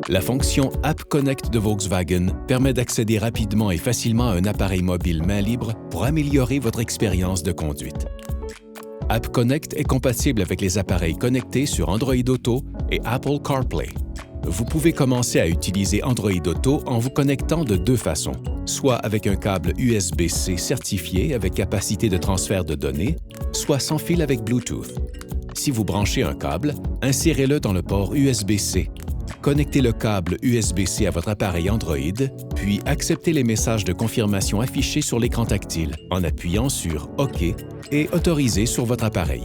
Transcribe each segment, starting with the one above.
La fonction App Connect de Volkswagen permet d'accéder rapidement et facilement à un appareil mobile main libre pour améliorer votre expérience de conduite. App Connect est compatible avec les appareils connectés sur Android Auto et Apple CarPlay. Vous pouvez commencer à utiliser Android Auto en vous connectant de deux façons, soit avec un câble USB-C certifié avec capacité de transfert de données, soit sans fil avec Bluetooth. Si vous branchez un câble, insérez-le dans le port USB-C. Connectez le câble USB-C à votre appareil Android, puis acceptez les messages de confirmation affichés sur l'écran tactile en appuyant sur OK et Autorisez sur votre appareil.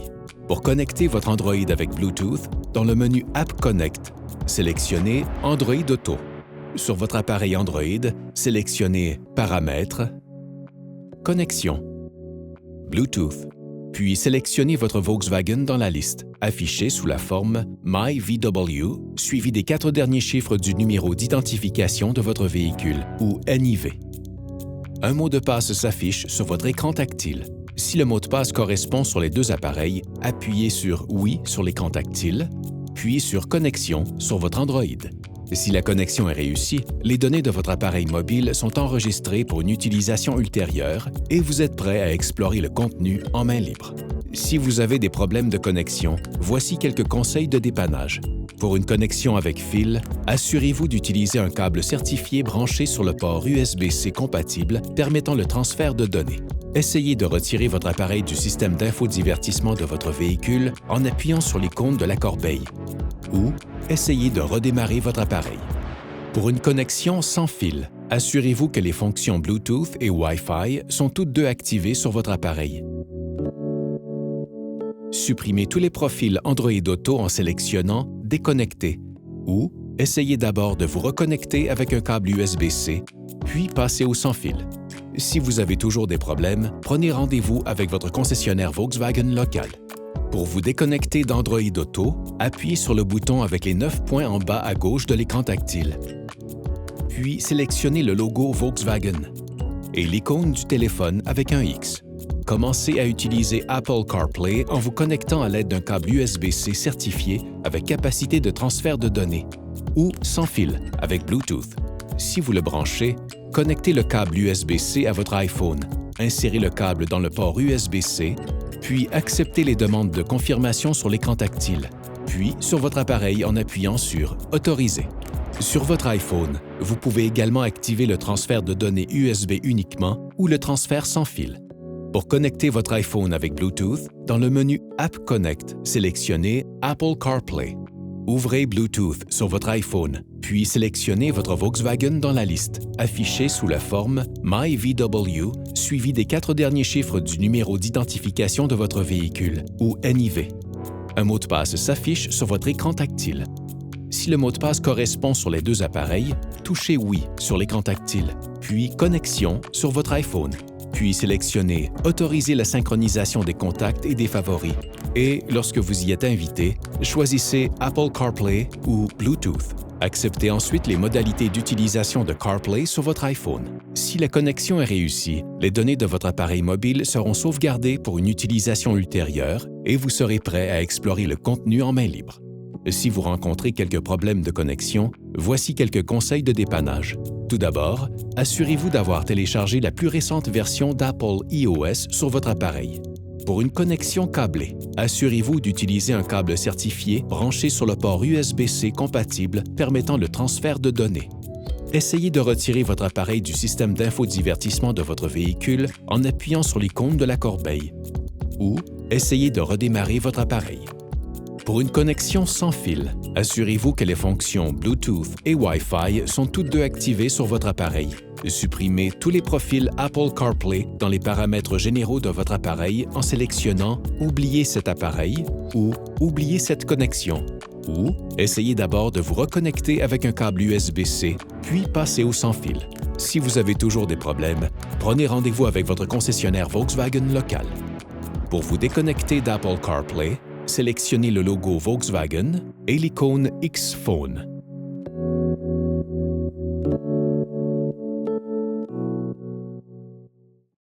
Pour connecter votre Android avec Bluetooth, dans le menu App Connect, sélectionnez Android Auto. Sur votre appareil Android, sélectionnez Paramètres, Connexion, Bluetooth, puis sélectionnez votre Volkswagen dans la liste, affichée sous la forme MyVW, suivi des 4 derniers chiffres du numéro d'identification de votre véhicule, ou NIV. Un mot de passe s'affiche sur votre écran tactile. Si le mot de passe correspond sur les deux appareils, appuyez sur « Oui » sur l'écran tactile, puis sur « Connexion » sur votre Android. Si la connexion est réussie, les données de votre appareil mobile sont enregistrées pour une utilisation ultérieure et vous êtes prêt à explorer le contenu en main libre. Si vous avez des problèmes de connexion, voici quelques conseils de dépannage. Pour une connexion avec fil, assurez-vous d'utiliser un câble certifié branché sur le port USB-C compatible permettant le transfert de données. Essayez de retirer votre appareil du système d'infodivertissement de votre véhicule en appuyant sur l'icône de la corbeille. Ou essayez de redémarrer votre appareil. Pour une connexion sans fil, assurez-vous que les fonctions Bluetooth et Wi-Fi sont toutes deux activées sur votre appareil. Supprimez tous les profils Android Auto en sélectionnant « Déconnecter » ou essayez d'abord de vous reconnecter avec un câble USB-C, puis passez au sans-fil. Si vous avez toujours des problèmes, prenez rendez-vous avec votre concessionnaire Volkswagen local. Pour vous déconnecter d'Android Auto, appuyez sur le bouton avec les 9 points en bas à gauche de l'écran tactile. Puis sélectionnez le logo Volkswagen et l'icône du téléphone avec un X. Commencez à utiliser Apple CarPlay en vous connectant à l'aide d'un câble USB-C certifié avec capacité de transfert de données ou sans fil avec Bluetooth. Si vous le branchez, connectez le câble USB-C à votre iPhone, insérez le câble dans le port USB-C, puis acceptez les demandes de confirmation sur l'écran tactile, puis sur votre appareil en appuyant sur « Autoriser ». Sur votre iPhone, vous pouvez également activer le transfert de données USB uniquement ou le transfert sans fil. Pour connecter votre iPhone avec Bluetooth, dans le menu App Connect, sélectionnez Apple CarPlay. Ouvrez Bluetooth sur votre iPhone, puis sélectionnez votre Volkswagen dans la liste, affichée sous la forme MyVW, suivi des 4 derniers chiffres du numéro d'identification de votre véhicule, ou NIV. Un mot de passe s'affiche sur votre écran tactile. Si le mot de passe correspond sur les deux appareils, touchez « Oui » sur l'écran tactile, puis « Connexion » sur votre iPhone. Puis sélectionnez « Autoriser la synchronisation des contacts et des favoris » et, lorsque vous y êtes invité, choisissez Apple CarPlay ou Bluetooth. Acceptez ensuite les modalités d'utilisation de CarPlay sur votre iPhone. Si la connexion est réussie, les données de votre appareil mobile seront sauvegardées pour une utilisation ultérieure et vous serez prêt à explorer le contenu en main libre. Si vous rencontrez quelques problèmes de connexion, voici quelques conseils de dépannage. Tout d'abord, assurez-vous d'avoir téléchargé la plus récente version d'Apple iOS sur votre appareil. Pour une connexion câblée, assurez-vous d'utiliser un câble certifié branché sur le port USB-C compatible permettant le transfert de données. Essayez de retirer votre appareil du système d'infodivertissement de votre véhicule en appuyant sur l'icône de la corbeille. Ou essayez de redémarrer votre appareil. Pour une connexion sans fil, assurez-vous que les fonctions Bluetooth et Wi-Fi sont toutes deux activées sur votre appareil. Supprimez tous les profils Apple CarPlay dans les paramètres généraux de votre appareil en sélectionnant « Oubliez cet appareil » ou « Oubliez cette connexion » ou essayez d'abord de vous reconnecter avec un câble USB-C, puis passez au sans-fil. Si vous avez toujours des problèmes, prenez rendez-vous avec votre concessionnaire Volkswagen local. Pour vous déconnecter d'Apple CarPlay, sélectionnez le logo Volkswagen et l'icône X-Phone.